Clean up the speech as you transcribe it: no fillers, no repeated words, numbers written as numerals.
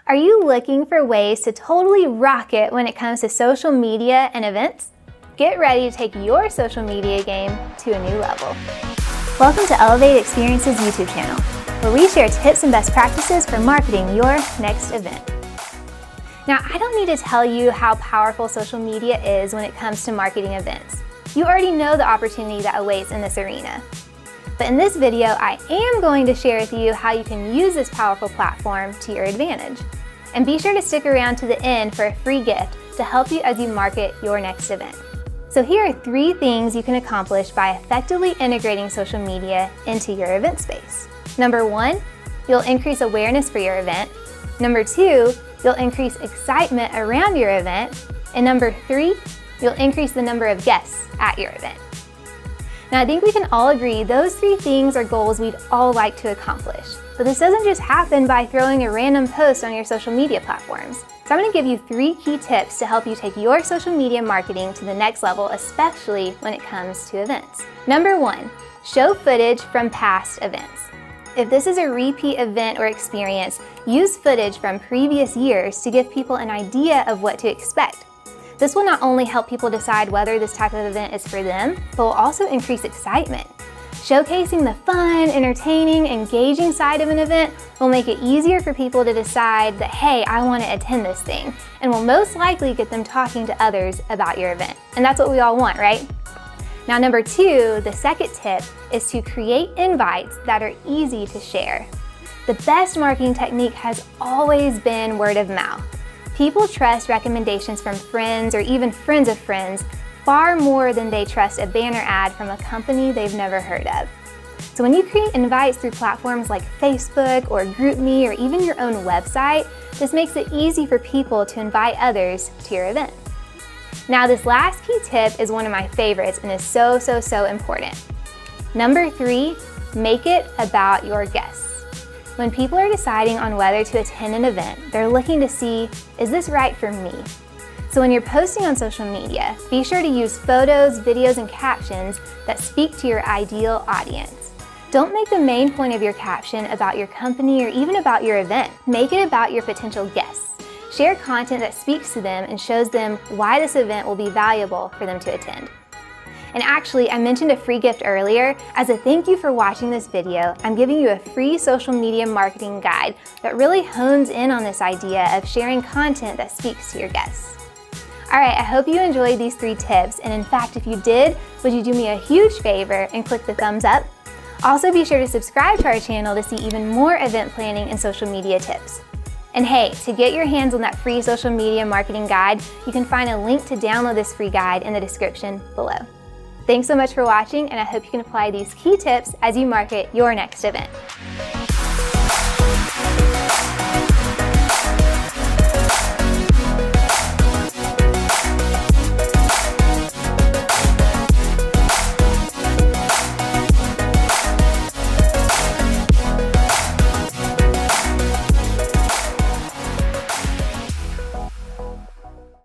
Are you looking for ways to totally rock it when it comes to social media and events? Get ready to take your social media game to a new level. Welcome to Elevate Experiences YouTube channel, where we share tips and best practices for marketing your next event. Now, I don't need to tell you how powerful social media is when it comes to marketing events. You already know the opportunity that awaits in this arena. But in this video, I am going to share with you how you can use this powerful platform to your advantage. And be sure to stick around to the end for a free gift to help you as you market your next event. So here are 3 things you can accomplish by effectively integrating social media into your event space. Number 1, you'll increase awareness for your event. Number 2, you'll increase excitement around your event. And number 3, you'll increase the number of guests at your event. Now, I think we can all agree those 3 things are goals we'd all like to accomplish. But this doesn't just happen by throwing a random post on your social media platforms. So I'm going to give you 3 key tips to help you take your social media marketing to the next level, especially when it comes to events. Number 1, show footage from past events. If this is a repeat event or experience, use footage from previous years to give people an idea of what to expect. This will not only help people decide whether this type of event is for them, but will also increase excitement. Showcasing the fun, entertaining, engaging side of an event will make it easier for people to decide that, hey, I want to attend this thing, and will most likely get them talking to others about your event. And that's what we all want, right? Now, number 2, the second tip is to create invites that are easy to share. The best marketing technique has always been word of mouth. People trust recommendations from friends or even friends of friends far more than they trust a banner ad from a company they've never heard of. So when you create invites through platforms like Facebook or GroupMe or even your own website, this makes it easy for people to invite others to your event. Now, this last key tip is one of my favorites and is so important. Number 3, make it about your guests. When people are deciding on whether to attend an event, they're looking to see, is this right for me? So when you're posting on social media, be sure to use photos, videos, and captions that speak to your ideal audience. Don't make the main point of your caption about your company or even about your event. Make it about your potential guests. Share content that speaks to them and shows them why this event will be valuable for them to attend. And actually, I mentioned a free gift earlier. As a thank you for watching this video, I'm giving you a free social media marketing guide that really hones in on this idea of sharing content that speaks to your guests. All right, I hope you enjoyed these 3 tips. And in fact, if you did, would you do me a huge favor and click the thumbs up? Also, be sure to subscribe to our channel to see even more event planning and social media tips. And hey, to get your hands on that free social media marketing guide, you can find a link to download this free guide in the description below. Thanks so much for watching, and I hope you can apply these key tips as you market your next event.